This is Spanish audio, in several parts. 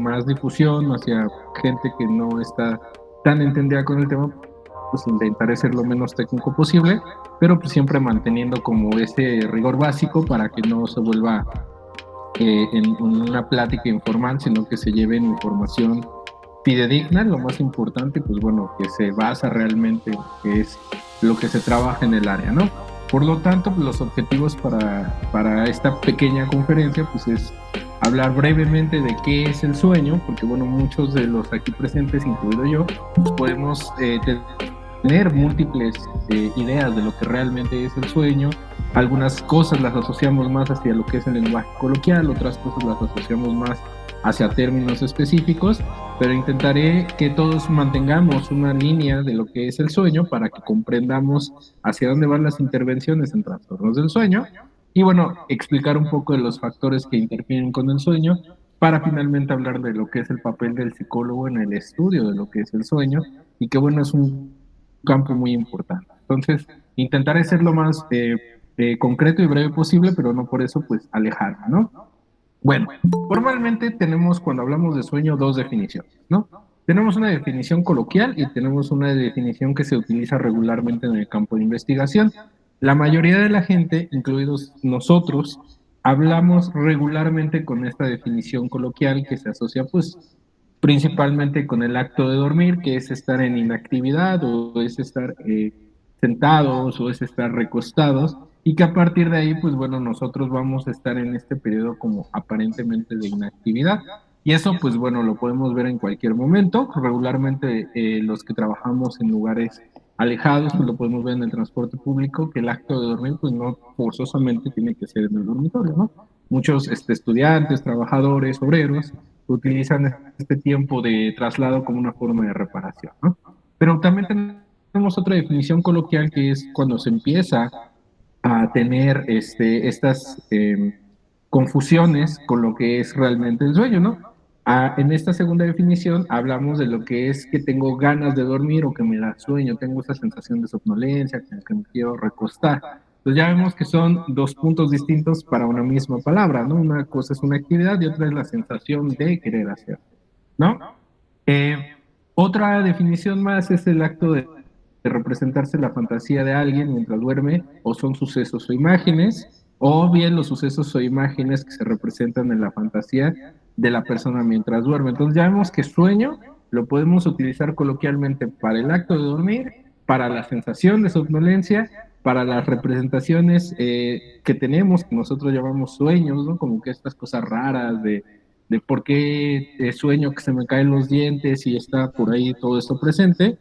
más difusión, hacia gente que no está tan entendida con el tema, pues intentaré ser lo menos técnico posible, pero pues siempre manteniendo como ese rigor básico para que no se vuelva en una plática informal, sino que se lleven información fidedigna, lo más importante, pues bueno, que se basa realmente en lo que es lo que se trabaja en el área, ¿no? Por lo tanto, pues, los objetivos para esta pequeña conferencia, pues es hablar brevemente de qué es el sueño, porque bueno, muchos de los aquí presentes, incluido yo, pues podemos tener múltiples ideas de lo que realmente es el sueño. Algunas cosas las asociamos más hacia lo que es el lenguaje coloquial, otras cosas las asociamos más hacia términos específicos, pero intentaré que todos mantengamos una línea de lo que es el sueño para que comprendamos hacia dónde van las intervenciones en trastornos del sueño y bueno, explicar un poco de los factores que interfieren con el sueño para finalmente hablar de lo que es el papel del psicólogo en el estudio de lo que es el sueño y que bueno, es un campo muy importante. Entonces, intentaré ser lo más concreto y breve posible, pero no por eso pues alejarme, ¿no? Bueno, formalmente tenemos cuando hablamos de sueño dos definiciones, ¿no? Tenemos una definición coloquial y tenemos una definición que se utiliza regularmente en el campo de investigación. La mayoría de la gente, incluidos nosotros, hablamos regularmente con esta definición coloquial que se asocia pues principalmente con el acto de dormir, que es estar en inactividad o es estar sentados o es estar recostados y que a partir de ahí, pues bueno, nosotros vamos a estar en este periodo como aparentemente de inactividad. Y eso, pues bueno, lo podemos ver en cualquier momento. Regularmente los que trabajamos en lugares alejados, pues lo podemos ver en el transporte público, que el acto de dormir, pues no forzosamente tiene que ser en el dormitorio, ¿no? Muchos estudiantes, trabajadores, obreros, utilizan este tiempo de traslado como una forma de reparación, ¿no? Pero también tenemos otra definición coloquial que es cuando se empieza a tener estas confusiones con lo que es realmente el sueño, ¿no? En esta segunda definición hablamos de lo que es que tengo ganas de dormir o que me da sueño, tengo esa sensación de somnolencia, que me quiero recostar. Entonces ya vemos que son dos puntos distintos para una misma palabra, ¿no? Una cosa es una actividad y otra es la sensación de querer hacer, ¿no? Eh, Otra definición más es el acto de representarse la fantasía de alguien mientras duerme, o son sucesos o imágenes, o bien los sucesos o imágenes que se representan en la fantasía de la persona mientras duerme. Entonces ya vemos que sueño lo podemos utilizar coloquialmente para el acto de dormir, para la sensación de somnolencia, para las representaciones que tenemos, que nosotros llamamos sueños, ¿no? Como que estas cosas raras de por qué sueño que se me caen los dientes y está por ahí todo esto presente.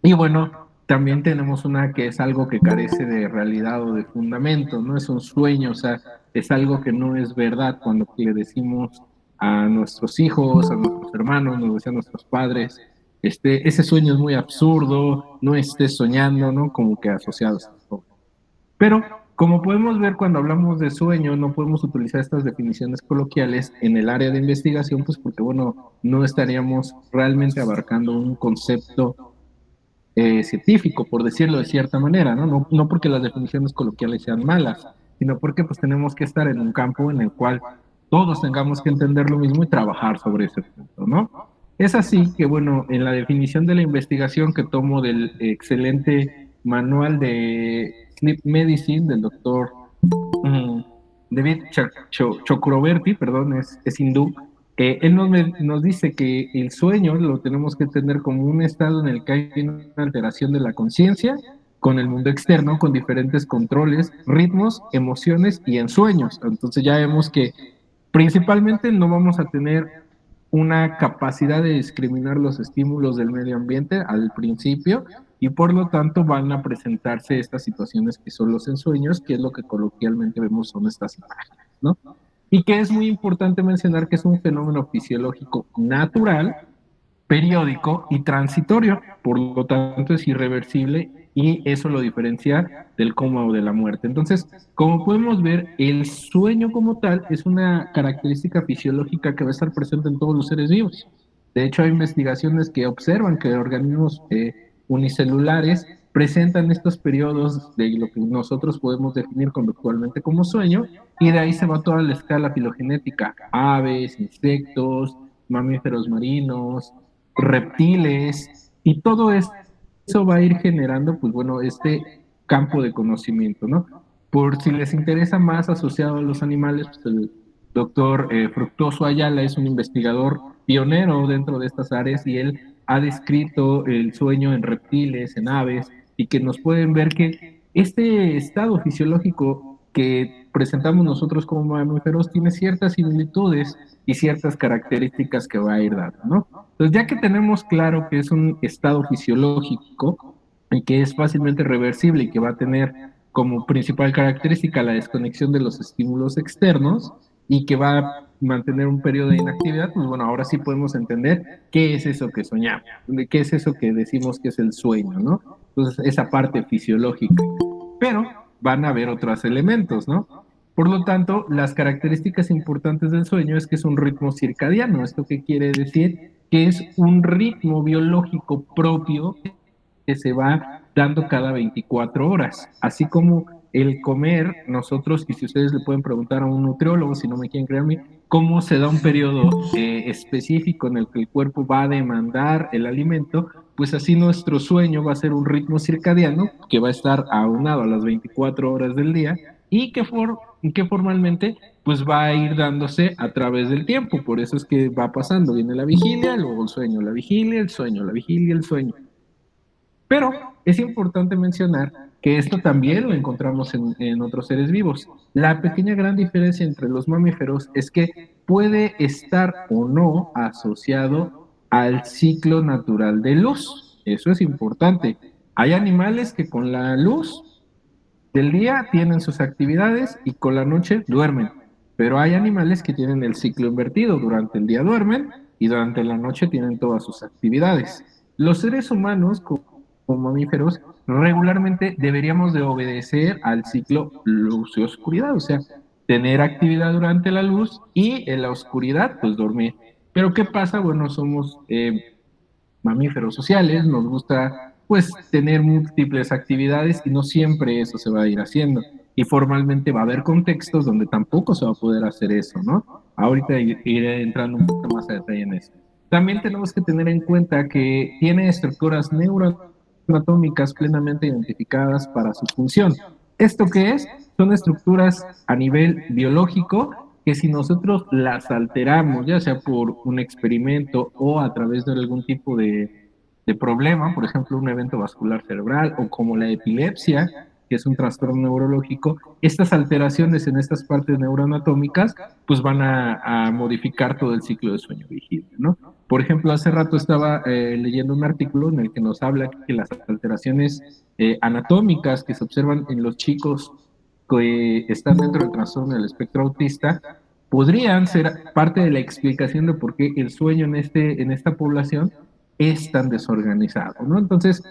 Y bueno, también tenemos una que es algo que carece de realidad o de fundamento, no es un sueño, o sea, es algo que no es verdad cuando le decimos a nuestros hijos, a nuestros hermanos, nos decían nuestros padres, ese sueño es muy absurdo, no estés soñando, ¿no? Como que asociados a todo. Pero como podemos ver cuando hablamos de sueño, no podemos utilizar estas definiciones coloquiales en el área de investigación, pues porque, bueno, no estaríamos realmente abarcando un concepto científico, por decirlo de cierta manera, ¿no? ¿no? No porque las definiciones coloquiales sean malas, sino porque pues tenemos que estar en un campo en el cual todos tengamos que entender lo mismo y trabajar sobre ese punto, ¿no? Es así que, bueno, en la definición de la investigación que tomo del excelente manual de Sleep Medicine del doctor mm, David Chakraborty, perdón, es hindú, él nos dice que el sueño lo tenemos que entender como un estado en el que hay una alteración de la conciencia con el mundo externo, con diferentes controles, ritmos, emociones y ensueños. Entonces ya vemos que principalmente no vamos a tener una capacidad de discriminar los estímulos del medio ambiente al principio y por lo tanto van a presentarse estas situaciones que son los ensueños, que es lo que coloquialmente vemos son estas imágenes, ¿no? Y que es muy importante mencionar que es un fenómeno fisiológico natural, periódico y transitorio, por lo tanto es irreversible y eso lo diferencia del coma o de la muerte. Entonces, como podemos ver, el sueño como tal es una característica fisiológica que va a estar presente en todos los seres vivos. De hecho, hay investigaciones que observan que organismos unicelulares presentan estos periodos de lo que nosotros podemos definir conductualmente como sueño, y de ahí se va toda la escala filogenética: aves, insectos, mamíferos marinos, reptiles, y todo eso va a ir generando, pues bueno, este campo de conocimiento, ¿no? Por si les interesa más asociado a los animales, pues el doctor Fructuoso Ayala es un investigador pionero dentro de estas áreas, y él ha descrito el sueño en reptiles, en aves, y que nos pueden ver que este estado fisiológico que presentamos nosotros como mamíferos tiene ciertas similitudes y ciertas características que va a ir dando, ¿no? Entonces, ya que tenemos claro que es un estado fisiológico y que es fácilmente reversible y que va a tener como principal característica la desconexión de los estímulos externos y que va a mantener un periodo de inactividad, pues bueno, ahora sí podemos entender qué es eso que soñamos, qué es eso que decimos que es el sueño, ¿no? Entonces, esa parte fisiológica. Pero van a haber otros elementos, ¿no? Por lo tanto, las características importantes del sueño es que es un ritmo circadiano. ¿Esto qué quiere decir? Que es un ritmo biológico propio que se va dando cada 24 horas. Así como el comer, nosotros, y si ustedes le pueden preguntar a un nutriólogo, si no me quieren creer a mí, cómo se da un periodo específico en el que el cuerpo va a demandar el alimento, pues así nuestro sueño va a ser un ritmo circadiano que va a estar aunado a las 24 horas del día, y que formalmente pues va a ir dándose a través del tiempo. Por eso es que va pasando, viene la vigilia, luego el sueño, la vigilia, el sueño, la vigilia, el sueño. Pero es importante mencionar que esto también lo encontramos en otros seres vivos. La pequeña gran diferencia entre los mamíferos es que puede estar o no asociado al ciclo natural de luz. Eso es importante. Hay animales que con la luz del día tienen sus actividades y con la noche duermen, pero hay animales que tienen el ciclo invertido: durante el día duermen y durante la noche tienen todas sus actividades. Los seres humanos, como mamíferos, regularmente deberíamos de obedecer al ciclo luz y oscuridad, o sea, tener actividad durante la luz y en la oscuridad, pues dormir. Pero ¿qué pasa? Bueno, somos mamíferos sociales, nos gusta pues tener múltiples actividades, y no siempre eso se va a ir haciendo. Y formalmente va a haber contextos donde tampoco se va a poder hacer eso, ¿no? Ahorita iré entrando un poco más a detalle en eso. También tenemos que tener en cuenta que tiene estructuras neuroanatómicas plenamente identificadas para su función. ¿Esto qué es? Son estructuras a nivel biológico que, si nosotros las alteramos, ya sea por un experimento o a través de algún tipo de problema, por ejemplo, un evento vascular cerebral o como la epilepsia, que es un trastorno neurológico, estas alteraciones en estas partes neuroanatómicas pues van a modificar todo el ciclo de sueño vigilia, ¿no? Por ejemplo, hace rato estaba leyendo un artículo en el que nos habla que las alteraciones anatómicas que se observan en los chicos que están dentro del trastorno del espectro autista podrían ser parte de la explicación de por qué el sueño en esta población es tan desorganizado, ¿no? Entonces,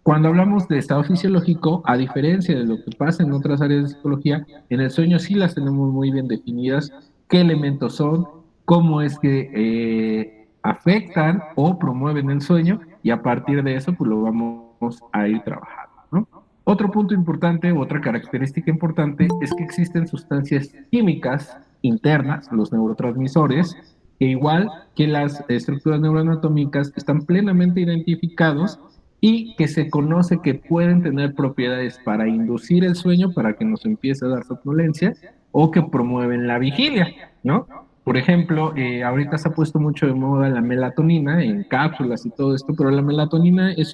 cuando hablamos de estado fisiológico, a diferencia de lo que pasa en otras áreas de psicología, en el sueño sí las tenemos muy bien definidas: qué elementos son, cómo es que afectan o promueven el sueño, y a partir de eso pues lo vamos a ir trabajando, ¿no? Otro punto importante, otra característica importante, es que existen sustancias químicas internas, los neurotransmisores, que igual que las estructuras neuroanatómicas están plenamente identificados y que se conoce que pueden tener propiedades para inducir el sueño, para que nos empiece a dar somnolencia, o que promueven la vigilia, ¿no? Por ejemplo, ahorita se ha puesto mucho de moda la melatonina en cápsulas y todo esto, pero la melatonina es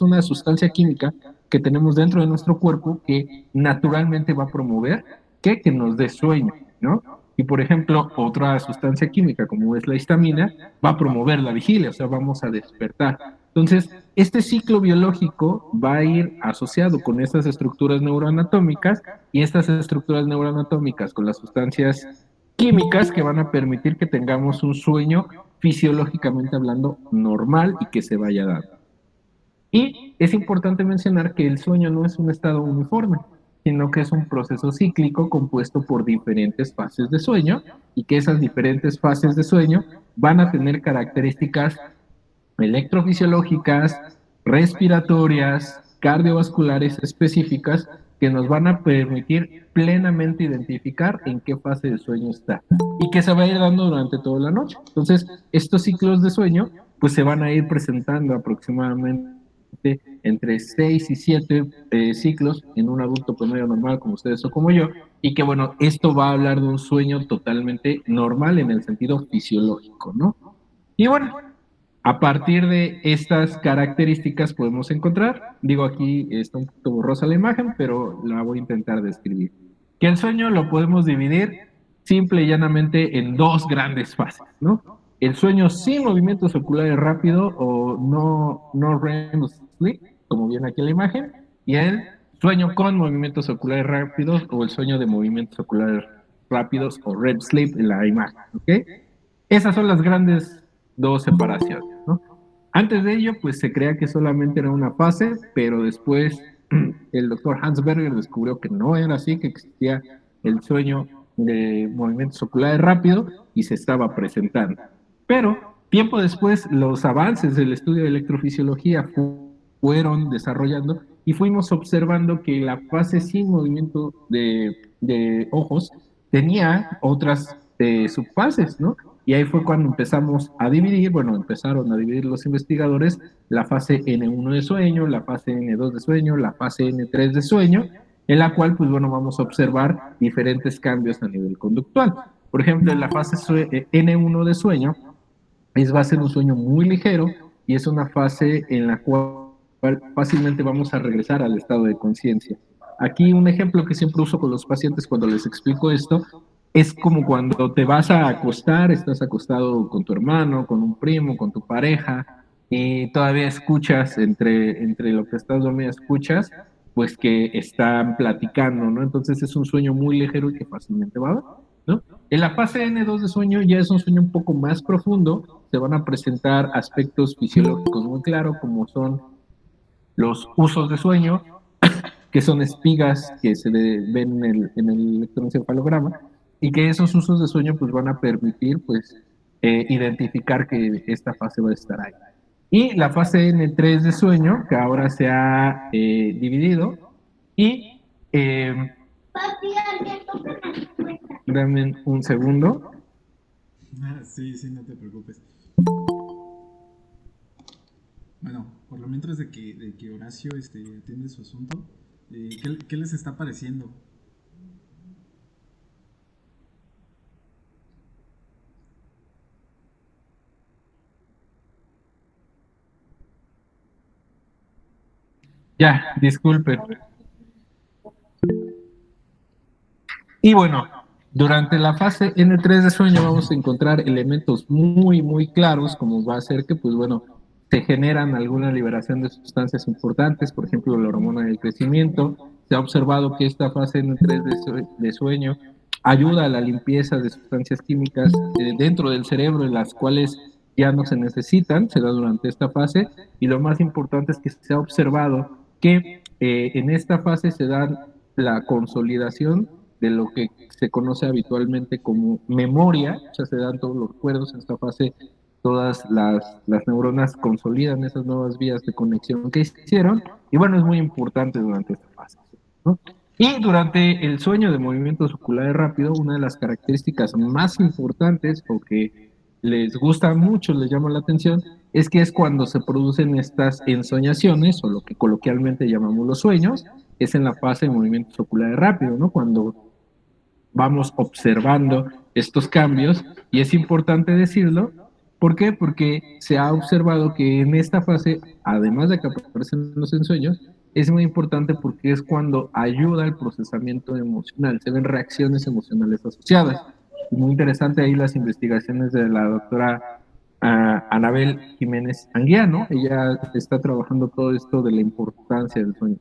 una sustancia química que tenemos dentro de nuestro cuerpo que naturalmente va a promover que nos dé sueño, ¿no? Y por ejemplo, otra sustancia química como es la histamina va a promover la vigilia, o sea, vamos a despertar. Entonces, este ciclo biológico va a ir asociado con estas estructuras neuroanatómicas, y estas estructuras neuroanatómicas con las sustancias químicas que van a permitir que tengamos un sueño fisiológicamente hablando normal y que se vaya dando. Y es importante mencionar que el sueño no es un estado uniforme, sino que es un proceso cíclico compuesto por diferentes fases de sueño, y que esas diferentes fases de sueño van a tener características electrofisiológicas, respiratorias, cardiovasculares específicas que nos van a permitir plenamente identificar en qué fase de sueño está y que se va a ir dando durante toda la noche. Entonces, estos ciclos de sueño pues se van a ir presentando aproximadamente entre 6 y 7 ciclos en un adulto promedio normal como ustedes o como yo, y que bueno, esto va a hablar de un sueño totalmente normal en el sentido fisiológico, ¿no? Y bueno, a partir de estas características podemos encontrar, digo aquí está un poquito borrosa la imagen, pero la voy a intentar describir, que el sueño lo podemos dividir simple y llanamente en dos grandes fases, ¿no? El sueño sin movimientos oculares rápidos o no REM sleep, como viene aquí en la imagen, y el sueño con movimientos oculares rápidos o el sueño de movimientos oculares rápidos o REM sleep en la imagen, ¿ok? Esas son las grandes dos separaciones, ¿no? Antes de ello, pues se creía que solamente era una fase, pero después el doctor Hans Berger descubrió que no era así, que existía el sueño de movimientos oculares rápidos y se estaba presentando. Pero tiempo después, los avances del estudio de electrofisiología fueron desarrollando y fuimos observando que la fase sin movimiento de ojos tenía otras subfases, ¿no? Y ahí fue cuando empezamos a dividir, bueno, empezaron a dividir los investigadores la fase N1 de sueño, la fase N2 de sueño, la fase N3 de sueño, en la cual, pues bueno, vamos a observar diferentes cambios a nivel conductual. Por ejemplo, en la fase N1 de sueño, va a ser un sueño muy ligero y es una fase en la cual fácilmente vamos a regresar al estado de conciencia. Aquí un ejemplo que siempre uso con los pacientes cuando les explico esto es como cuando te vas a acostar, estás acostado con tu hermano, con un primo, con tu pareja, y todavía escuchas entre lo que estás dormido, escuchas pues que están platicando, ¿no? Entonces es un sueño muy ligero y que fácilmente va a ver, ¿no? En la fase N2 de sueño ya es un sueño un poco más profundo, se van a presentar aspectos fisiológicos muy claros como son los usos de sueño, que son espigas que se ven en el electroencefalograma, y que esos usos de sueño pues van a permitir pues identificar que esta fase va a estar ahí. Y la fase N3 de sueño, que ahora se ha dividido, y dame un segundo. Sí, sí, no te preocupes. Bueno, por lo mientras de que Horacio atiende su asunto, ¿qué les está pareciendo? Ya, disculpen. Y bueno, durante la fase N3 de sueño vamos a encontrar elementos muy, muy claros, como va a ser que, pues bueno, se generan alguna liberación de sustancias importantes, por ejemplo, la hormona del crecimiento. Se ha observado que esta fase N3 de sueño ayuda a la limpieza de sustancias químicas dentro del cerebro, en las cuales ya no se necesitan, se da durante esta fase. Y lo más importante es que se ha observado que en esta fase se da la consolidación de lo que se conoce habitualmente como memoria, o sea, se dan todos los recuerdos en esta fase, todas las neuronas consolidan esas nuevas vías de conexión que hicieron, y bueno, es muy importante durante esta fase, ¿no? Y durante el sueño de movimientos oculares rápidos, una de las características más importantes o que les gusta mucho, les llama la atención, es que es cuando se producen estas ensoñaciones, o lo que coloquialmente llamamos los sueños, es en la fase de movimientos oculares rápidos, ¿no? Cuando vamos observando estos cambios, y es importante decirlo. ¿Por qué? Porque se ha observado que en esta fase, además de que aparecen los ensueños, es muy importante porque es cuando ayuda al procesamiento emocional, se ven reacciones emocionales asociadas. Es muy interesante ahí las investigaciones de la doctora Anabel Jiménez Anguiano, ella está trabajando todo esto de la importancia del sueño.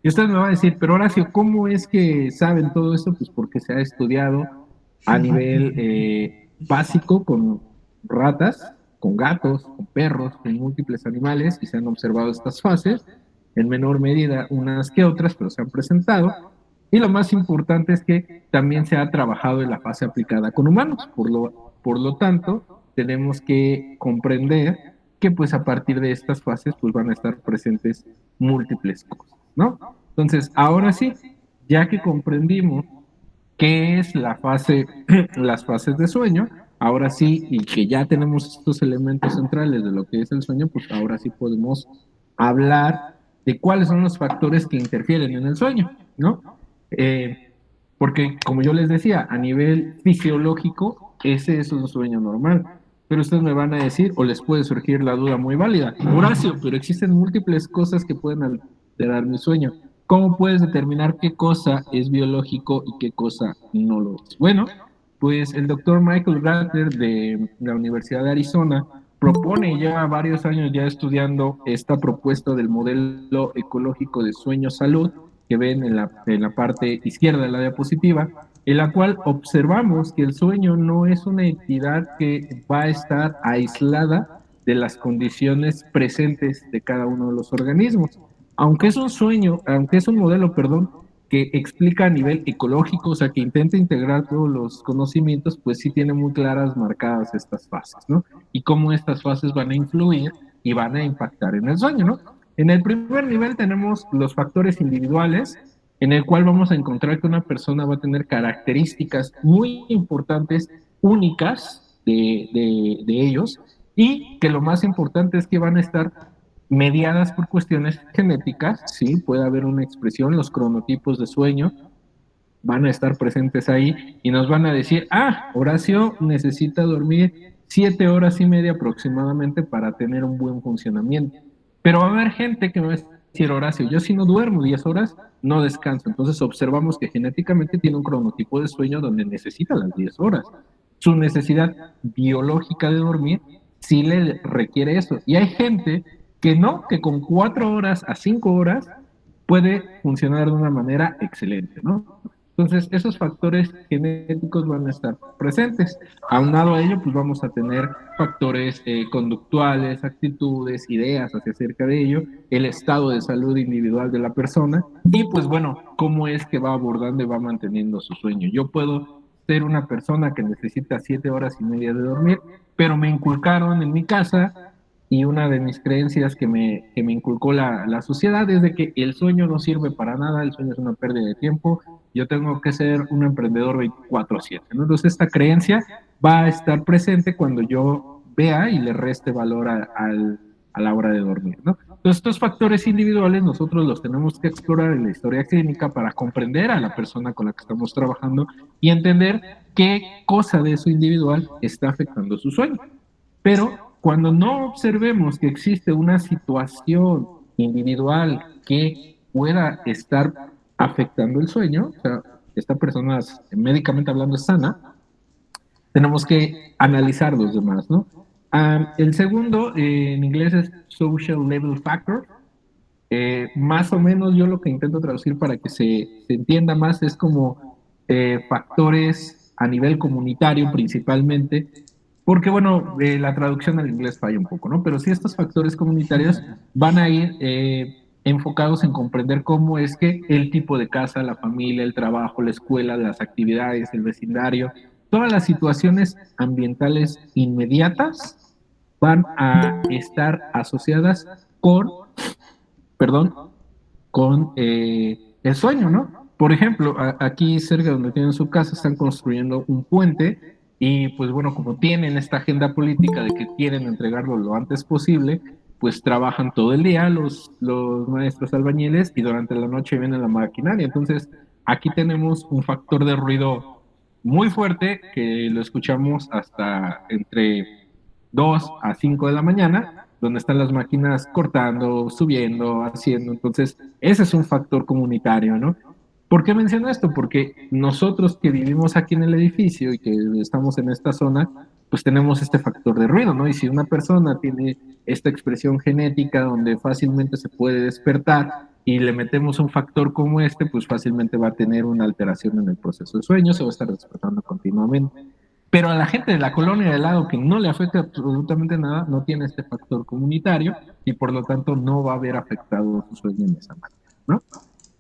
Y usted me va a decir, pero Horacio, ¿cómo es que saben todo esto? Pues porque se ha estudiado a nivel básico con ratas, con gatos, con perros, con múltiples animales, y se han observado estas fases, en menor medida unas que otras, pero se han presentado. Y lo más importante es que también se ha trabajado en la fase aplicada con humanos. Por lo tanto, tenemos que comprender que pues a partir de estas fases pues van a estar presentes múltiples cosas, ¿no? Entonces, ahora sí, ya que comprendimos qué es la fase, las fases de sueño, ahora sí, y que ya tenemos estos elementos centrales de lo que es el sueño, pues ahora sí podemos hablar de cuáles son los factores que interfieren en el sueño, ¿no? Porque, como yo les decía, a nivel fisiológico, ese es un sueño normal. Pero ustedes me van a decir, o les puede surgir la duda muy válida, Horacio, pero existen múltiples cosas que pueden alterar mi sueño. ¿Cómo puedes determinar qué cosa es biológico y qué cosa no lo es? Bueno, pues el doctor Michael Grater de la Universidad de Arizona propone ya varios años ya estudiando esta propuesta del modelo ecológico de sueño-salud que ven en la parte izquierda de la diapositiva, en la cual observamos que el sueño no es una entidad que va a estar aislada de las condiciones presentes de cada uno de los organismos. Aunque es un sueño, aunque es un modelo, perdón, que explica a nivel ecológico, o sea, que intenta integrar todos los conocimientos, pues sí tiene muy claras marcadas estas fases, ¿no? Y cómo estas fases van a influir y van a impactar en el sueño, ¿no? En el primer nivel tenemos los factores individuales, en el cual vamos a encontrar que una persona va a tener características muy importantes, únicas de ellos, y que lo más importante es que van a estar mediadas por cuestiones genéticas, sí, puede haber una expresión, los cronotipos de sueño van a estar presentes ahí y nos van a decir, Horacio necesita dormir 7 horas y media aproximadamente para tener un buen funcionamiento. Pero va a haber gente que me va a decir, Horacio, yo si no duermo 10 horas, no descanso. Entonces observamos que genéticamente tiene un cronotipo de sueño donde necesita las 10 horas. Su necesidad biológica de dormir sí le requiere eso. Y hay gente que no, que con 4 horas a 5 horas puede funcionar de una manera excelente, ¿no? Entonces, esos factores genéticos van a estar presentes. Aunado a ello, pues vamos a tener factores conductuales, actitudes, ideas hacia acerca de ello, el estado de salud individual de la persona y, pues bueno, cómo es que va abordando y va manteniendo su sueño. Yo puedo ser una persona que necesita 7 horas y media de dormir, pero me inculcaron en mi casa y una de mis creencias que me inculcó la sociedad es de que el sueño no sirve para nada, el sueño es una pérdida de tiempo, yo tengo que ser un emprendedor 24/7, ¿no? Entonces esta creencia va a estar presente cuando yo vea y le reste valor a la hora de dormir, ¿no? Entonces estos factores individuales nosotros los tenemos que explorar en la historia clínica para comprender a la persona con la que estamos trabajando y entender qué cosa de eso individual está afectando su sueño. Pero cuando no observemos que existe una situación individual que pueda estar afectando el sueño, o sea, esta persona médicamente hablando es sana, tenemos que analizar los demás, ¿no? El segundo, en inglés es social level factor. Más o menos yo lo que intento traducir para que se entienda más es como factores a nivel comunitario principalmente, porque bueno, la traducción al inglés falla un poco, ¿no? Pero sí estos factores comunitarios van a ir enfocados en comprender cómo es que el tipo de casa, la familia, el trabajo, la escuela, las actividades, el vecindario, todas las situaciones ambientales inmediatas van a estar asociadas con, perdón, con el sueño, ¿no? Por ejemplo, aquí cerca donde tienen su casa están construyendo un puente y pues bueno, como tienen esta agenda política de que quieren entregarlo lo antes posible, pues trabajan todo el día los maestros albañiles y durante la noche viene la maquinaria. Entonces, aquí tenemos un factor de ruido muy fuerte que lo escuchamos hasta entre 2 a 5 de la mañana, donde están las máquinas cortando, subiendo, haciendo. Entonces, ese es un factor comunitario, ¿no? ¿Por qué menciono esto? Porque nosotros que vivimos aquí en el edificio y que estamos en esta zona, pues tenemos este factor de ruido, ¿no? Y si una persona tiene esta expresión genética donde fácilmente se puede despertar y le metemos un factor como este, pues fácilmente va a tener una alteración en el proceso de sueño, se va a estar despertando continuamente. Pero a la gente de la colonia de al lado que no le afecta absolutamente nada, no tiene este factor comunitario y por lo tanto no va a haber afectado su sueño en esa manera, ¿no?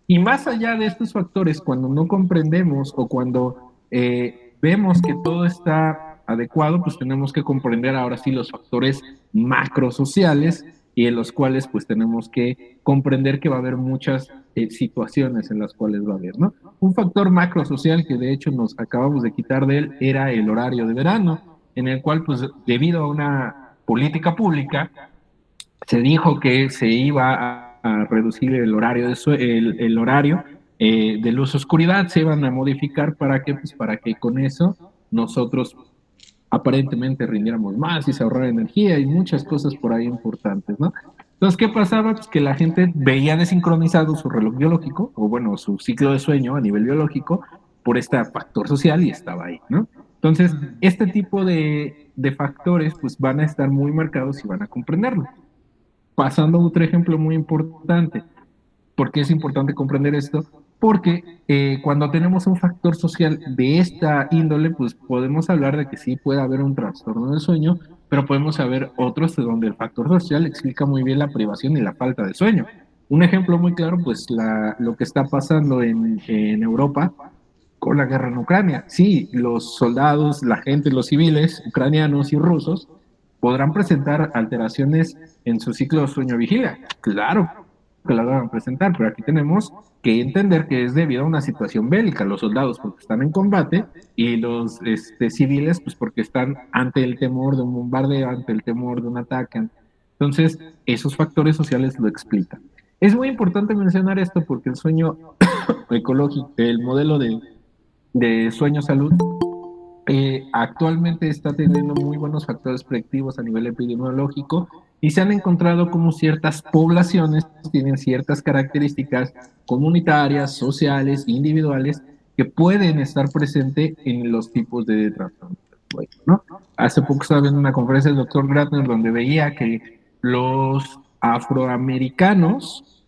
Y más allá de estos factores, cuando no comprendemos o cuando vemos que todo está adecuado, pues tenemos que comprender ahora sí los factores macrosociales y en los cuales pues tenemos que comprender que va a haber muchas situaciones en las cuales va a haber, ¿no? Un factor macrosocial que de hecho nos acabamos de quitar de él era el horario de verano, en el cual pues debido a una política pública se dijo que se iba a reducir el horario, el horario de luz oscuridad, se iban a modificar para que, pues, para que con eso nosotros aparentemente rindiéramos más y se ahorrara energía y muchas cosas por ahí importantes, ¿no? Entonces, ¿qué pasaba? Pues que la gente veía desincronizado su reloj biológico, o bueno, su ciclo de sueño a nivel biológico, por este factor social y estaba ahí, ¿no? Entonces, Ujú. este tipo de factores pues van a estar muy marcados y van a comprenderlo. Pasando a otro ejemplo muy importante, ¿por qué es importante comprender esto? Porque cuando tenemos un factor social de esta índole, pues podemos hablar de que sí puede haber un trastorno del sueño, pero podemos haber otros de donde el factor social explica muy bien la privación y la falta de sueño. Un ejemplo muy claro, pues lo que está pasando en Europa con la guerra en Ucrania. Sí, los soldados, la gente, los civiles ucranianos y rusos podrán presentar alteraciones en su ciclo de sueño-vigilia. Claro que la van a presentar, pero aquí tenemos que entender que es debido a una situación bélica. Los soldados porque están en combate y los civiles pues porque están ante el temor de un bombardeo, ante el temor de un ataque. Entonces, esos factores sociales lo explican. Es muy importante mencionar esto porque el sueño ecológico, el modelo de sueño salud, actualmente está teniendo muy buenos factores predictivos a nivel epidemiológico y se han encontrado como ciertas poblaciones tienen ciertas características comunitarias, sociales, individuales que pueden estar presentes en los tipos de trastornos, ¿no? Hace poco estaba viendo una conferencia del doctor Gratner donde veía que los afroamericanos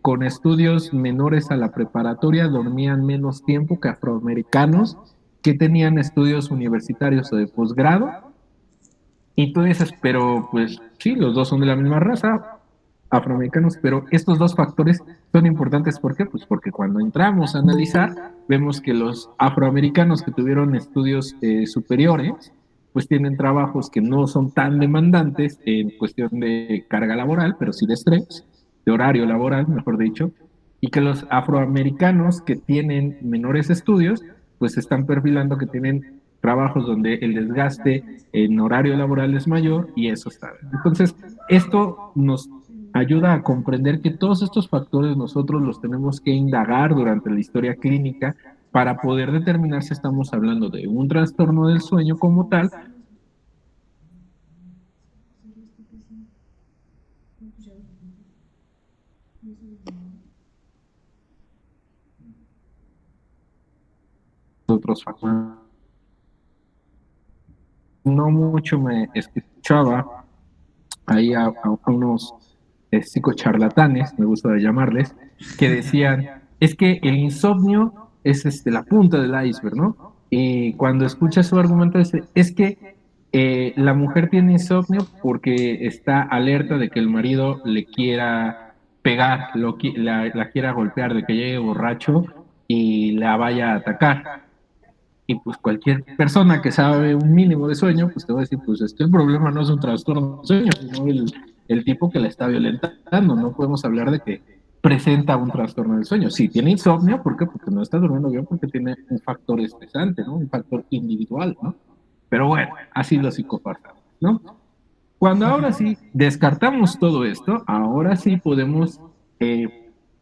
con estudios menores a la preparatoria dormían menos tiempo que afroamericanos que tenían estudios universitarios o de posgrado. Y tú dices, pero pues sí, los dos son de la misma raza, afroamericanos, pero estos dos factores son importantes. ¿Por qué? Pues porque cuando entramos a analizar, vemos que los afroamericanos que tuvieron estudios superiores, pues tienen trabajos que no son tan demandantes en cuestión de carga laboral, pero sí de estrés, de horario laboral, mejor dicho, y que los afroamericanos que tienen menores estudios, pues están perfilando que tienen trabajos donde el desgaste en horario laboral es mayor y eso está. Entonces, esto nos ayuda a comprender que todos estos factores nosotros los tenemos que indagar durante la historia clínica para poder determinar si estamos hablando de un trastorno del sueño como tal. Otros factores. No mucho me escuchaba ahí a unos psicocharlatanes, me gusta llamarles, que decían, es que el insomnio es la punta del iceberg, ¿no? Y cuando escuchas su argumento es que la mujer tiene insomnio porque está alerta de que el marido le quiera pegar, la quiera golpear, de que llegue borracho y la vaya a atacar. Y pues cualquier persona que sabe un mínimo de sueño, pues te va a decir, pues es que el problema no es un trastorno de sueño, sino el tipo que la está violentando. No podemos hablar de que presenta un trastorno del sueño. Sí, tiene insomnio, ¿por qué? Porque no está durmiendo bien, porque tiene un factor estresante, ¿no? Un factor individual, ¿no? Pero bueno, así los psicópatas, ¿no? Cuando ahora sí descartamos todo esto, ahora sí podemos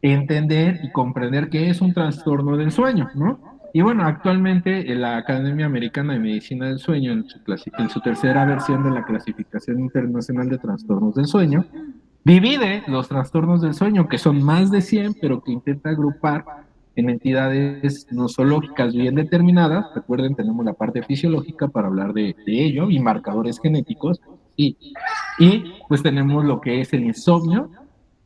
entender y comprender qué es un trastorno del sueño, ¿no? Y bueno, actualmente la Academia Americana de Medicina del Sueño, en su tercera versión de la Clasificación Internacional de Trastornos del Sueño, divide los trastornos del sueño, que son más de 100, pero que intenta agrupar en entidades nosológicas bien determinadas. Recuerden, tenemos la parte fisiológica para hablar de ello y marcadores genéticos. Y, y pues tenemos lo que es el insomnio,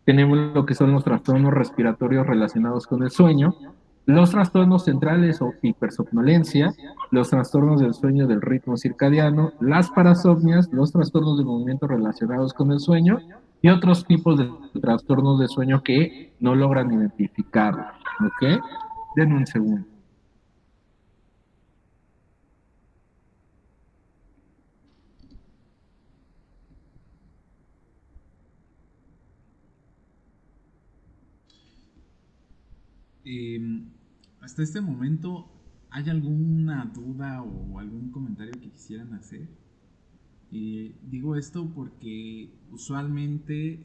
tenemos lo que son los trastornos respiratorios relacionados con el sueño, los trastornos centrales o hipersomnolencia, los trastornos del sueño del ritmo circadiano, las parasomnias, los trastornos de movimiento relacionados con el sueño y otros tipos de trastornos de sueño que no logran identificarlos. ¿Ok? Den un segundo. Eh, Hasta este momento, ¿hay alguna duda o algún comentario que quisieran hacer? Digo esto porque usualmente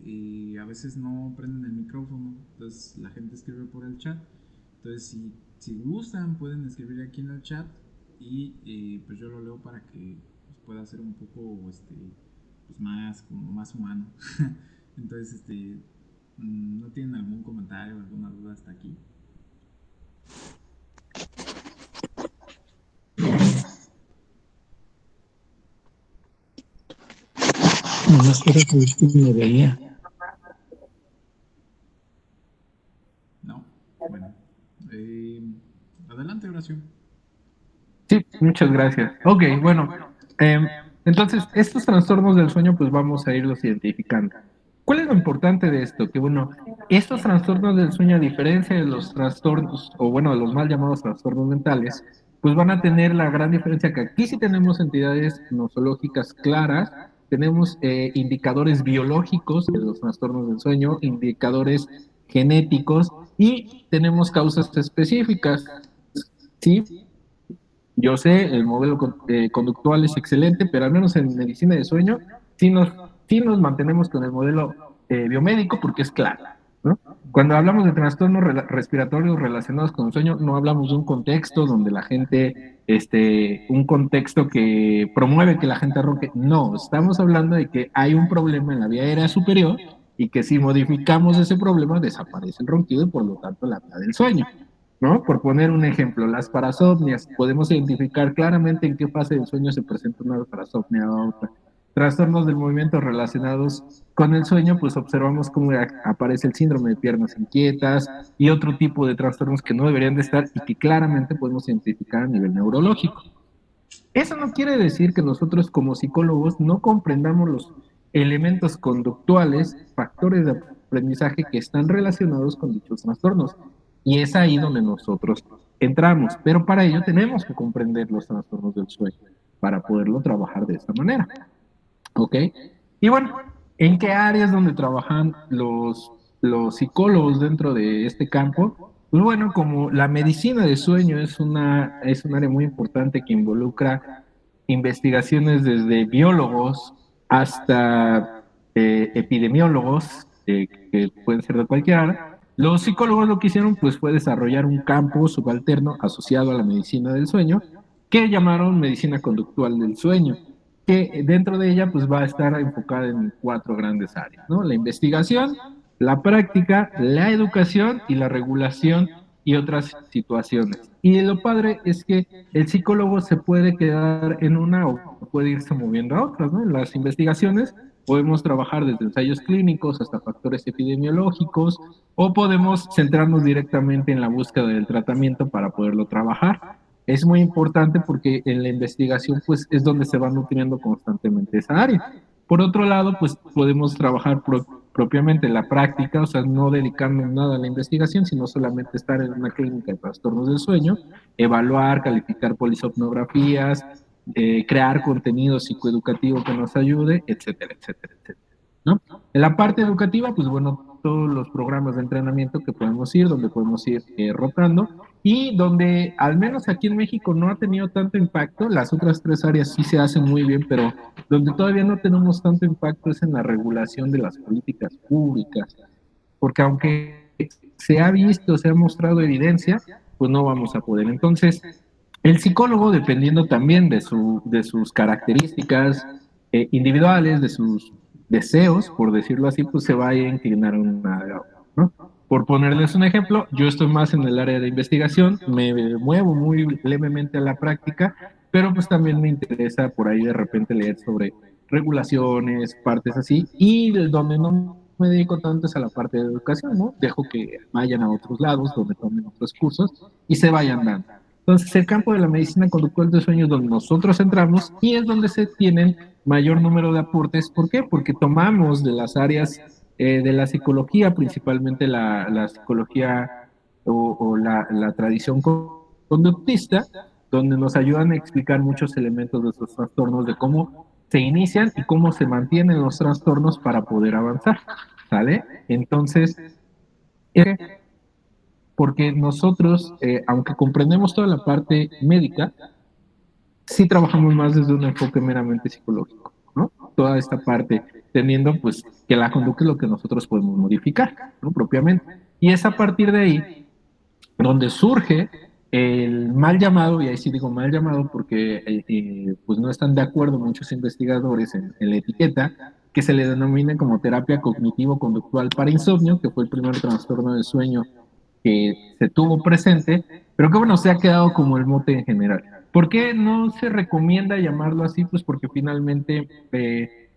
a veces no prenden el micrófono, entonces la gente escribe por el chat. Entonces, si gustan, pueden escribir aquí en el chat y pues yo lo leo para que pues, pueda ser un poco pues más, como más humano. Entonces, ¿no tienen algún comentario o alguna duda hasta aquí? No quiero que me veía. No. Bueno. Eh, Adelante, Horacio. Sí, muchas gracias. Ok, bueno, entonces estos trastornos del sueño pues vamos a irlos identificando. ¿Cuál es lo importante de esto? Que bueno, estos trastornos del sueño, a diferencia de los trastornos, o bueno, de los mal llamados trastornos mentales, pues van a tener la gran diferencia que aquí sí tenemos entidades nosológicas claras, tenemos indicadores biológicos de los trastornos del sueño, indicadores genéticos y tenemos causas específicas. ¿Sí? Yo sé, el modelo conductual es excelente, pero al menos en medicina de sueño sí nos mantenemos con el modelo biomédico porque es claro, ¿no? Cuando hablamos de trastornos respiratorios relacionados con el sueño, no hablamos de un contexto donde la gente, un contexto que promueve que la gente ronque. No, estamos hablando de que hay un problema en la vía aérea superior y que si modificamos ese problema desaparece el ronquido y por lo tanto la apnea del sueño. ¿No? Por poner un ejemplo, las parasomnias, podemos identificar claramente en qué fase del sueño se presenta una parasomnia o otra. Trastornos del movimiento relacionados con el sueño, pues observamos cómo aparece el síndrome de piernas inquietas y otro tipo de trastornos que no deberían de estar y que claramente podemos identificar a nivel neurológico. Eso no quiere decir que nosotros como psicólogos no comprendamos los elementos conductuales, factores de aprendizaje que están relacionados con dichos trastornos. Y es ahí donde nosotros entramos. Pero para ello tenemos que comprender los trastornos del sueño para poderlo trabajar de esta manera. ¿Ok? Y bueno, ¿en qué áreas donde trabajan los psicólogos dentro de este campo? Pues bueno, como la medicina de sueño es un área muy importante que involucra investigaciones desde biólogos hasta epidemiólogos, que pueden ser de cualquier área. Los psicólogos lo que hicieron pues fue desarrollar un campo subalterno asociado a la medicina del sueño que llamaron medicina conductual del sueño, que dentro de ella pues va a estar enfocada en cuatro grandes áreas, ¿no? La investigación, la práctica, la educación y la regulación y otras situaciones. Y lo padre es que el psicólogo se puede quedar en una o puede irse moviendo a otras, ¿no? En las investigaciones podemos trabajar desde ensayos clínicos hasta factores epidemiológicos o podemos centrarnos directamente en la búsqueda del tratamiento para poderlo trabajar. Es muy importante porque en la investigación pues es donde se va nutriendo constantemente esa área. Por otro lado, pues podemos trabajar propiamente en la práctica, o sea, no dedicarnos nada a la investigación, sino solamente estar en una clínica de trastornos del sueño, evaluar, calificar polisomnografías, crear contenido psicoeducativo que nos ayude, etcétera, etcétera, etcétera. ¿No? En la parte educativa, pues bueno, todos los programas de entrenamiento que podemos ir, donde podemos ir rotando, y donde al menos aquí en México no ha tenido tanto impacto, las otras tres áreas sí se hacen muy bien, pero donde todavía no tenemos tanto impacto es en la regulación de las políticas públicas, porque aunque se ha visto, se ha mostrado evidencia, pues no vamos a poder. Entonces, el psicólogo, dependiendo también de sus características individuales, de sus deseos, por decirlo así, pues se va a inclinar a una de otra, ¿no? Por ponerles un ejemplo, yo estoy más en el área de investigación, me muevo muy levemente a la práctica, pero pues también me interesa por ahí de repente leer sobre regulaciones, partes así, y donde no me dedico tanto es a la parte de educación, ¿no? Dejo que vayan a otros lados, donde tomen otros cursos y se vayan dando. Entonces, el campo de la medicina conductual de sueño es donde nosotros entramos y es donde se tienen mayor número de aportes. ¿Por qué? Porque tomamos de las áreas de la psicología, principalmente la psicología o la tradición conductista, donde nos ayudan a explicar muchos elementos de esos trastornos, de cómo se inician y cómo se mantienen los trastornos para poder avanzar, ¿sale? Entonces, porque nosotros, aunque comprendemos toda la parte médica, sí trabajamos más desde un enfoque meramente psicológico, ¿no? Toda esta parte, teniendo pues que la conducta es lo que nosotros podemos modificar, ¿no? Propiamente. Y es a partir de ahí donde surge el mal llamado, y ahí sí digo mal llamado porque pues no están de acuerdo muchos investigadores en la etiqueta, que se le denomina como terapia cognitivo-conductual para insomnio, que fue el primer trastorno del sueño que se tuvo presente, pero que bueno, se ha quedado como el mote en general. ¿Por qué no se recomienda llamarlo así? Pues porque finalmente,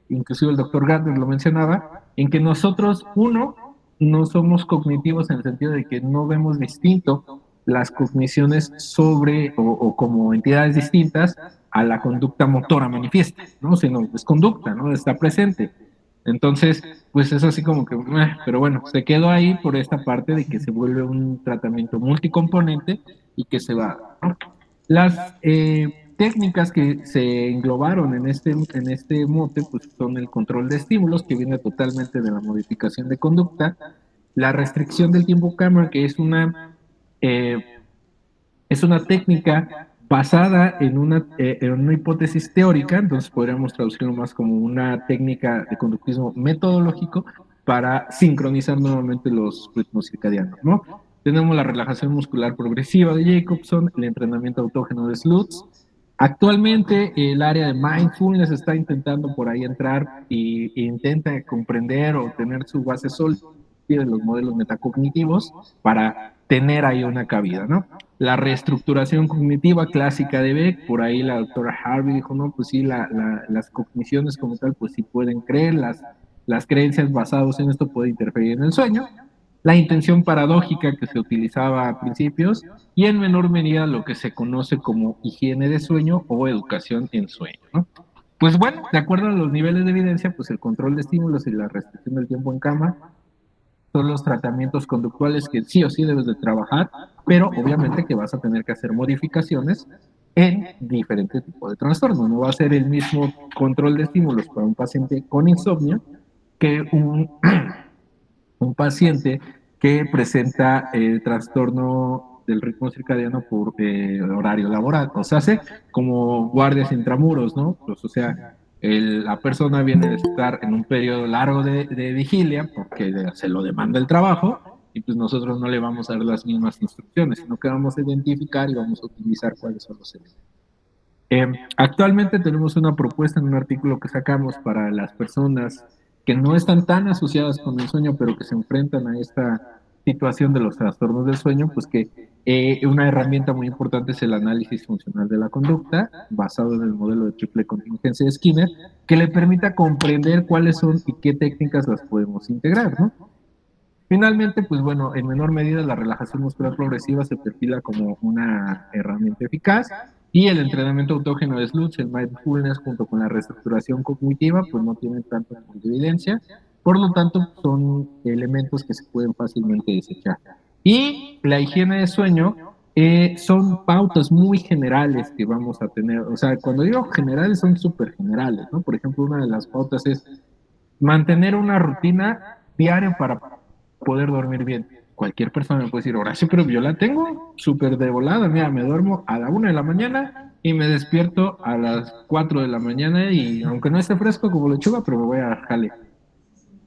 inclusive el doctor Gardner lo mencionaba, en que nosotros, uno, no somos cognitivos en el sentido de que no vemos distinto las cogniciones sobre o como entidades distintas a la conducta motora manifiesta, ¿no? Sino es conducta, ¿no? Está presente. Entonces, pues es así como que, pero bueno, se quedó ahí por esta parte de que se vuelve un tratamiento multicomponente y que se va, ¿no? Las técnicas que se englobaron en este mote, pues son el control de estímulos, que viene totalmente de la modificación de conducta, la restricción del tiempo cámara, que eh, es una técnica basada en una hipótesis teórica, entonces podríamos traducirlo más como una técnica de conductismo metodológico para sincronizar nuevamente los ritmos circadianos, ¿no? Tenemos la relajación muscular progresiva de Jacobson, el entrenamiento autógeno de Slutz. Actualmente el área de mindfulness está intentando por ahí entrar e intenta comprender o tener su base sólida en los modelos metacognitivos para tener ahí una cabida, ¿no? La reestructuración cognitiva clásica de Beck, por ahí la doctora Harvey dijo, no, pues sí, las cogniciones como tal, pues sí pueden creer, las creencias basadas en esto pueden interferir en el sueño, la intención paradójica que se utilizaba a principios y en menor medida lo que se conoce como higiene de sueño o educación en sueño, ¿no? Pues bueno, de acuerdo a los niveles de evidencia, pues el control de estímulos y la restricción del tiempo en cama son los tratamientos conductuales que sí o sí debes de trabajar, pero obviamente que vas a tener que hacer modificaciones en diferentes tipos de trastornos. No va a ser el mismo control de estímulos para un paciente con insomnio que un paciente que presenta el trastorno del ritmo circadiano por horario laboral. O sea, hace como guardias intramuros, ¿no? Pues, o sea, la persona viene de estar en un periodo largo de vigilia porque se lo demanda el trabajo y pues nosotros no le vamos a dar las mismas instrucciones, sino que vamos a identificar y vamos a utilizar cuáles son los elementos. Actualmente tenemos una propuesta en un artículo que sacamos para las personas que no están tan asociadas con el sueño, pero que se enfrentan a esta situación de los trastornos del sueño, pues que una herramienta muy importante es el análisis funcional de la conducta, basado en el modelo de triple contingencia de Skinner, que le permita comprender cuáles son y qué técnicas las podemos integrar, ¿no? Finalmente, pues bueno, en menor medida la relajación muscular progresiva se perfila como una herramienta eficaz y el entrenamiento autógeno de Slutz, el mindfulness junto con la reestructuración cognitiva, pues no tienen tanto punto de evidencia, por lo tanto son elementos que se pueden fácilmente desechar. Y la higiene de sueño son pautas muy generales que vamos a tener, o sea, cuando digo generales son súper generales, ¿no? Por ejemplo, una de las pautas es mantener una rutina diaria para poder dormir bien. Cualquier persona me puede decir, Horacio, pero yo la tengo súper de volada. Mira, me duermo a la 1 de la mañana y me despierto a las 4 de la mañana y aunque no esté fresco como lechuga, pero me voy a jale.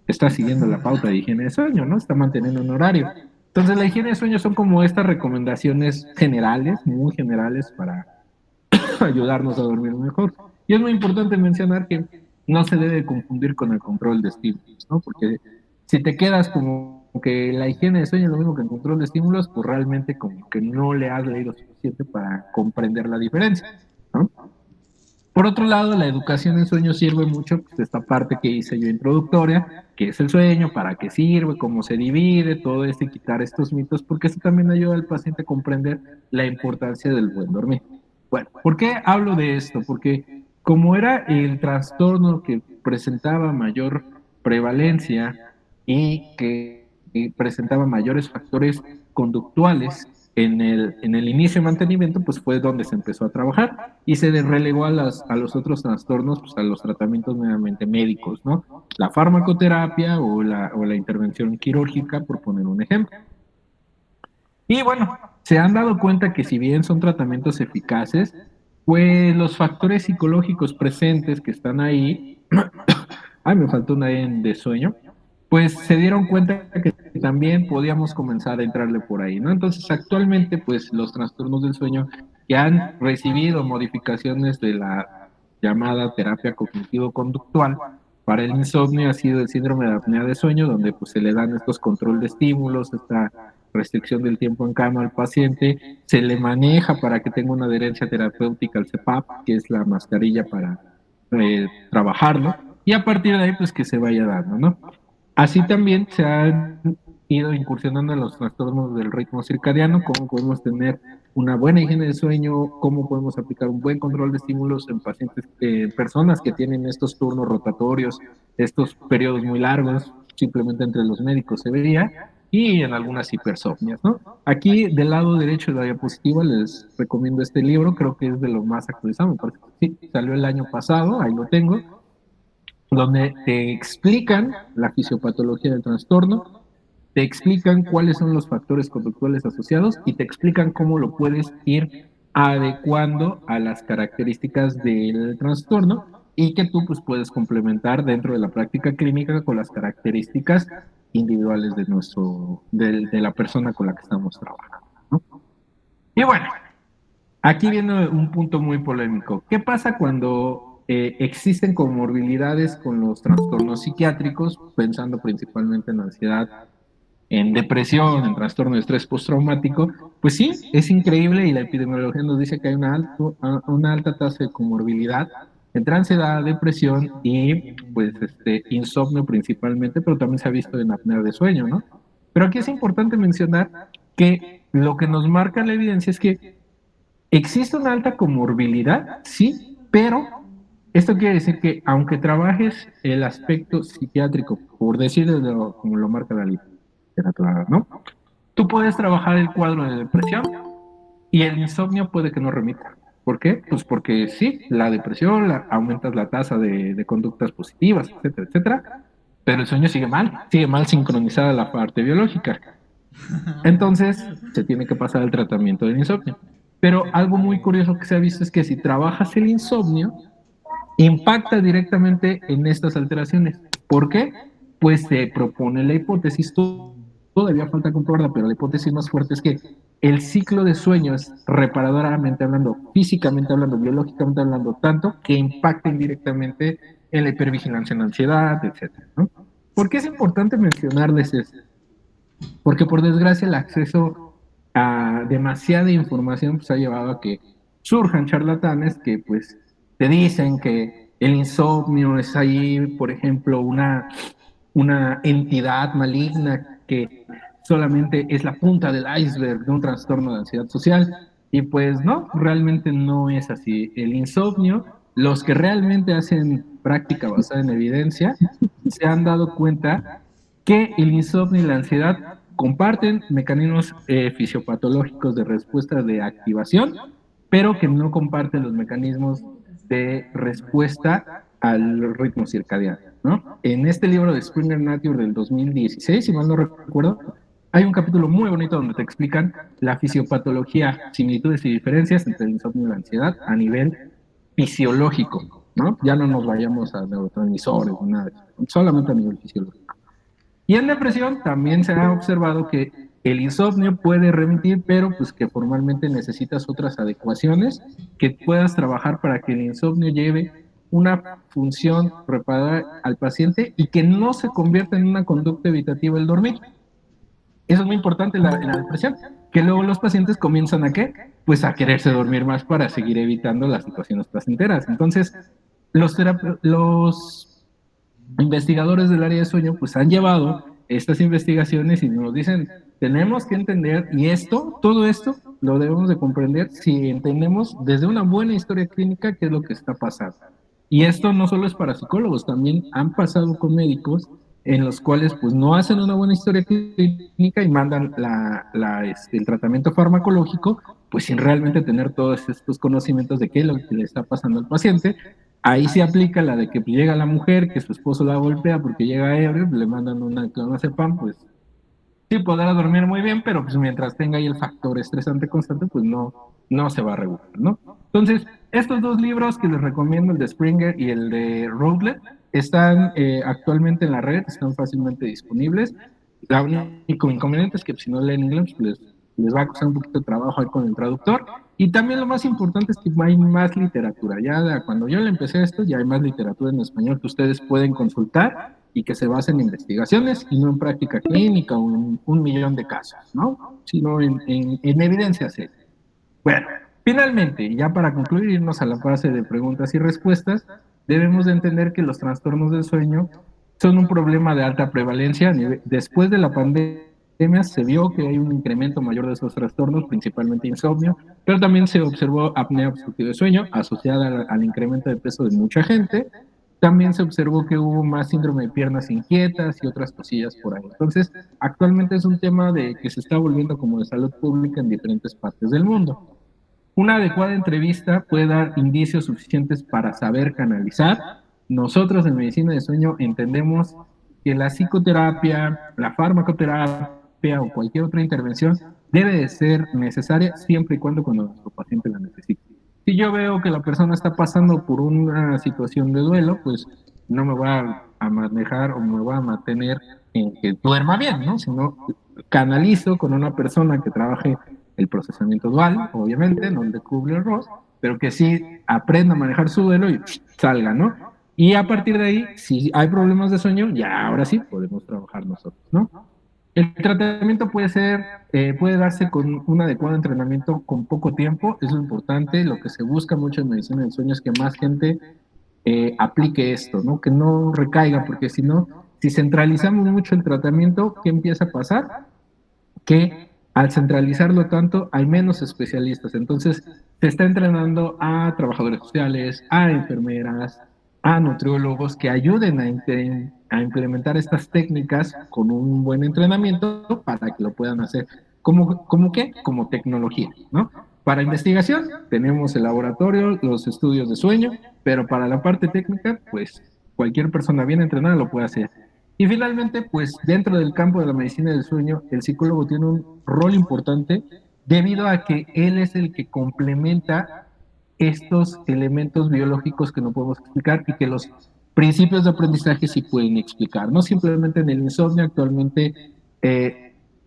Está siguiendo la pauta de higiene de sueño, ¿no? Está manteniendo un horario. Entonces, la higiene de sueño son como estas recomendaciones generales, muy generales para ayudarnos a dormir mejor. Y es muy importante mencionar que no se debe confundir con el control de estímulos, ¿no? Porque si te quedas como que la higiene de sueño es lo mismo que el control de estímulos, pues realmente como que no le has leído suficiente para comprender la diferencia, ¿no? Por otro lado, la educación en sueño sirve mucho, pues esta parte que hice yo introductoria, que es el sueño, para qué sirve, cómo se divide, todo esto y quitar estos mitos, porque eso también ayuda al paciente a comprender la importancia del buen dormir. Bueno, ¿por qué hablo de esto? Porque como era el trastorno que presentaba mayor prevalencia y que presentaba mayores factores conductuales en el inicio de mantenimiento, pues fue donde se empezó a trabajar y se relegó a los otros trastornos, pues a los tratamientos meramente médicos, ¿no? La farmacoterapia o la intervención quirúrgica, por poner un ejemplo. Y bueno, se han dado cuenta que si bien son tratamientos eficaces, pues los factores psicológicos presentes que están ahí, ay, me faltó una E de sueño, pues se dieron cuenta que también podíamos comenzar a entrarle por ahí, ¿no? Entonces, actualmente, pues los trastornos del sueño que han recibido modificaciones de la llamada terapia cognitivo-conductual para el insomnio ha sido el síndrome de apnea de sueño, donde pues se le dan estos control de estímulos, esta restricción del tiempo en cama al paciente, se le maneja para que tenga una adherencia terapéutica al CPAP, que es la mascarilla para trabajarlo, y a partir de ahí pues que se vaya dando, ¿no? Así también se han ido incursionando en los trastornos del ritmo circadiano, cómo podemos tener una buena higiene de sueño, cómo podemos aplicar un buen control de estímulos en pacientes, personas que tienen estos turnos rotatorios, estos periodos muy largos, simplemente entre los médicos se vería, y en algunas hipersomnias, ¿no? Aquí del lado derecho de la diapositiva les recomiendo este libro, creo que es de lo más actualizado, me parece que sí, salió el año pasado, ahí lo tengo, donde te explican la fisiopatología del trastorno, te explican cuáles son los factores conductuales asociados y te explican cómo lo puedes ir adecuando a las características del trastorno y que tú pues puedes complementar dentro de la práctica clínica con las características individuales de la persona con la que estamos trabajando, ¿no? Y bueno, aquí viene un punto muy polémico. ¿Qué pasa cuando existen comorbilidades con los trastornos psiquiátricos, pensando principalmente en ansiedad, en depresión, en trastorno de estrés postraumático? Pues sí, es increíble y la epidemiología nos dice que hay una alta tasa de comorbilidad entre ansiedad, depresión y pues insomnio principalmente, pero también se ha visto en apnea de sueño, ¿no? Pero aquí es importante mencionar que lo que nos marca la evidencia es que existe una alta comorbilidad, sí, pero esto quiere decir que aunque trabajes el aspecto psiquiátrico, por decirlo como lo marca la literatura, ¿no? Tú puedes trabajar el cuadro de depresión y el insomnio puede que no remita. ¿Por qué? Pues porque sí, la depresión, aumentas la tasa de conductas positivas, etcétera, etcétera, pero el sueño sigue mal sincronizada la parte biológica. Entonces, se tiene que pasar el tratamiento del insomnio. Pero algo muy curioso que se ha visto es que si trabajas el insomnio, impacta directamente en estas alteraciones. ¿Por qué? Pues se propone la hipótesis, todavía falta comprobarla, pero la hipótesis más fuerte es que el ciclo de sueño es reparadoramente hablando, físicamente hablando, biológicamente hablando, tanto que impacten directamente en la hipervigilancia, en la ansiedad, etcétera, ¿no? ¿Por qué es importante mencionarles esto? Porque por desgracia el acceso a demasiada información pues ha llevado a que surjan charlatanes que pues te dicen que el insomnio es ahí, por ejemplo, una entidad maligna que solamente es la punta del iceberg de un trastorno de ansiedad social. Y pues no, realmente no es así. El insomnio, los que realmente hacen práctica basada en evidencia, se han dado cuenta que el insomnio y la ansiedad comparten mecanismos fisiopatológicos de respuesta de activación, pero que no comparten los mecanismos de respuesta al ritmo circadiano, ¿no? En este libro de Springer Nature del 2016, si mal no recuerdo, hay un capítulo muy bonito donde te explican la fisiopatología, similitudes y diferencias entre el insomnio y la ansiedad a nivel fisiológico, ¿no? Ya no nos vayamos a neurotransmisores o nada, solamente a nivel fisiológico. Y en depresión también se ha observado que el insomnio puede remitir, pero pues que formalmente necesitas otras adecuaciones que puedas trabajar para que el insomnio lleve una función reparadora al paciente y que no se convierta en una conducta evitativa el dormir. Eso es muy importante en la depresión, que luego los pacientes comienzan a ¿qué? Pues a quererse dormir más para seguir evitando las situaciones placenteras. Entonces, los investigadores del área de sueño pues han llevado estas investigaciones y nos dicen, tenemos que entender, y todo esto lo debemos de comprender si entendemos desde una buena historia clínica qué es lo que está pasando. Y esto no solo es para psicólogos, también han pasado con médicos en los cuales pues no hacen una buena historia clínica y mandan el tratamiento farmacológico pues sin realmente tener todos estos conocimientos de qué es lo que le está pasando al paciente. Ahí se aplica la de que llega la mujer, que su esposo la golpea porque llega ebrio, le mandan una clonazepam, pues sí podrá dormir muy bien, pero pues mientras tenga ahí el factor estresante constante, pues no se va a regular, ¿no? Entonces, estos dos libros que les recomiendo, el de Springer y el de Routledge, están actualmente en la red, están fácilmente disponibles. La único inconveniente es que si no leen inglés, pues les va a costar un poquito de trabajo ahí con el traductor. Y también lo más importante es que hay más literatura. Cuando yo le empecé esto, ya hay más literatura en español que ustedes pueden consultar y que se basa en investigaciones y no en práctica clínica o en un millón de casos, ¿no? Sino en evidencia seria. Bueno, finalmente, ya para concluir, irnos a la fase de preguntas y respuestas, debemos de entender que los trastornos del sueño son un problema de alta prevalencia. Después de la pandemia se vio que hay un incremento mayor de esos trastornos, principalmente insomnio, pero también se observó apnea obstructiva de sueño asociada al incremento de peso de mucha gente. También se observó que hubo más síndrome de piernas inquietas y otras cosillas por ahí. Entonces, actualmente es un tema de que se está volviendo como de salud pública en diferentes partes del mundo. Una adecuada entrevista puede dar indicios suficientes para saber canalizar. Nosotros en medicina de sueño entendemos que la psicoterapia, la farmacoterapia o cualquier otra intervención debe de ser necesaria siempre y cuando nuestro paciente la necesite. Si yo veo que la persona está pasando por una situación de duelo, pues no me voy a manejar o me voy a mantener en que duerma bien, ¿no? Sino canalizo con una persona que trabaje el procesamiento dual, obviamente, no el de Kubler-Ross, pero que sí aprenda a manejar su duelo y salga, ¿no? Y a partir de ahí, si hay problemas de sueño, ya ahora sí podemos trabajar nosotros, ¿no? El tratamiento puede darse con un adecuado entrenamiento con poco tiempo, es lo importante, lo que se busca mucho en medicina del sueño es que más gente aplique esto, ¿no? Que no recaiga, porque si no, si centralizamos mucho el tratamiento, ¿qué empieza a pasar? Que al centralizarlo tanto hay menos especialistas. Entonces, se está entrenando a trabajadores sociales, a enfermeras, a nutriólogos que ayuden a implementar estas técnicas con un buen entrenamiento para que lo puedan hacer. ¿Cómo qué? Como tecnología, ¿no? Para investigación tenemos el laboratorio, los estudios de sueño, pero para la parte técnica, pues cualquier persona bien entrenada lo puede hacer. Y finalmente, pues dentro del campo de la medicina del sueño, el psicólogo tiene un rol importante debido a que él es el que complementa estos elementos biológicos que no podemos explicar y que los principios de aprendizaje sí pueden explicar. No simplemente en el insomnio, actualmente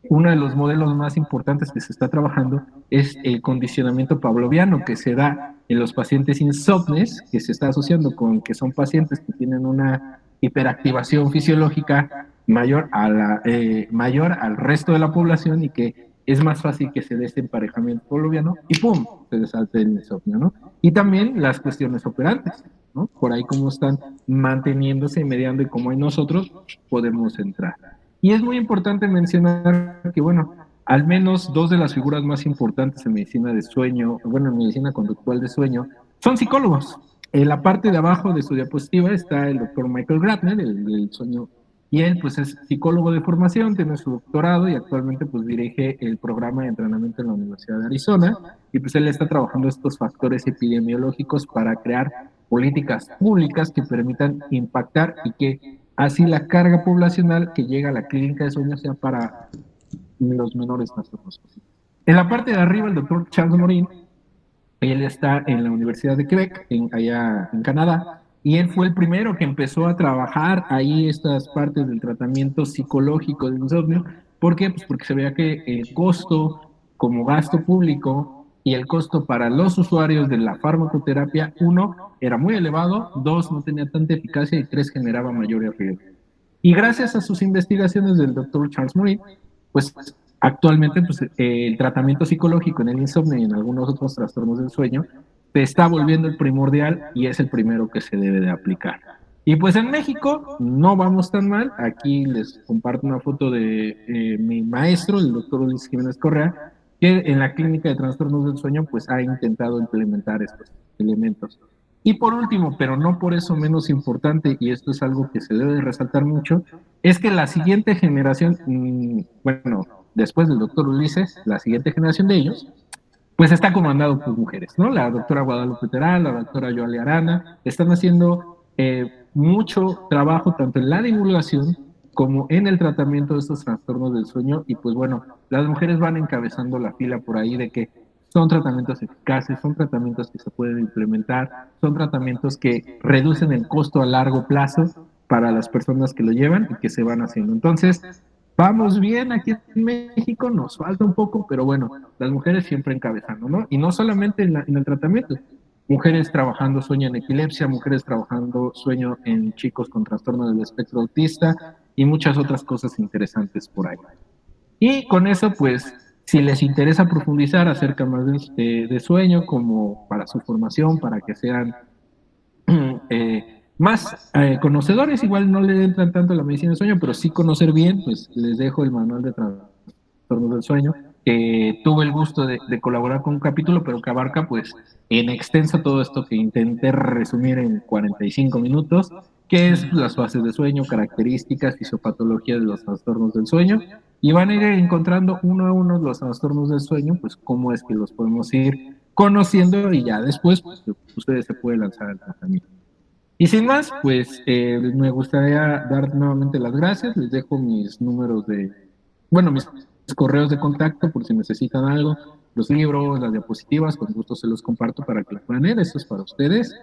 uno de los modelos más importantes que se está trabajando es el condicionamiento pavloviano que se da en los pacientes insomnes, que se está asociando con que son pacientes que tienen una hiperactivación fisiológica mayor al resto de la población y que es más fácil que se dé este emparejamiento pavloviano y ¡pum! Se desalte el insomnio, ¿no? Y también las cuestiones operantes, ¿no? Por ahí cómo están manteniéndose y mediando y cómo en nosotros podemos entrar. Y es muy importante mencionar que, bueno, al menos dos de las figuras más importantes en medicina de sueño, bueno, en medicina conductual de sueño, son psicólogos. En la parte de abajo de su diapositiva está el doctor Michael Gratner, el sueño, y él pues es psicólogo de formación, tiene su doctorado y actualmente pues dirige el programa de entrenamiento en la Universidad de Arizona, y pues él está trabajando estos factores epidemiológicos para crear políticas públicas que permitan impactar y que así la carga poblacional que llega a la clínica de sueño sea para los menores trastornos posibles. En la parte de arriba, el doctor Charles Morin, él está en la Universidad de Quebec, allá en Canadá, y él fue el primero que empezó a trabajar ahí estas partes del tratamiento psicológico del insomnio. ¿Por qué? Pues porque se veía que el costo como gasto público y el costo para los usuarios de la farmacoterapia, uno, era muy elevado, dos, no tenía tanta eficacia y tres, generaba mayores riesgos. Y gracias a sus investigaciones del doctor Charles Morin, pues actualmente pues, el tratamiento psicológico en el insomnio y en algunos otros trastornos del sueño se está volviendo el primordial y es el primero que se debe de aplicar. Y pues en México no vamos tan mal. Aquí les comparto una foto de mi maestro, el doctor Luis Jiménez Correa, que en la clínica de trastornos del sueño pues ha intentado implementar estos elementos. Y por último, pero no por eso menos importante, y esto es algo que se debe de resaltar mucho, es que la siguiente generación, bueno, después del doctor Ulises, la siguiente generación de ellos, pues está comandado por mujeres, ¿no? La doctora Guadalupe Teral, la doctora Yoale Arana, están haciendo mucho trabajo tanto en la divulgación como en el tratamiento de estos trastornos del sueño. Y pues bueno, las mujeres van encabezando la fila por ahí de que son tratamientos eficaces, son tratamientos que se pueden implementar, son tratamientos que reducen el costo a largo plazo para las personas que lo llevan y que se van haciendo. Entonces, vamos bien aquí en México, nos falta un poco, pero bueno, las mujeres siempre encabezando, ¿no? Y no solamente en el tratamiento, mujeres trabajando sueño en epilepsia, mujeres trabajando sueño en chicos con trastorno del espectro autista y muchas otras cosas interesantes por ahí. Y con eso, pues, si les interesa profundizar acerca más de sueño, como para su formación, para que sean más conocedores, igual no le entran tanto a la medicina del sueño, pero sí conocer bien, pues les dejo el manual de trastornos del sueño, que tuve el gusto de colaborar con un capítulo, pero que abarca pues en extenso todo esto que intenté resumir en 45 minutos, que es las fases de sueño, características, fisiopatología de los trastornos del sueño, y van a ir encontrando uno a uno los trastornos del sueño, pues cómo es que los podemos ir conociendo y ya después pues, ustedes se pueden lanzar al tratamiento. Y sin más, pues me gustaría dar nuevamente las gracias. Les dejo mis números bueno, mis correos de contacto por si necesitan algo, los libros, las diapositivas, con gusto se los comparto para que lo puedan leer. Esto es para ustedes.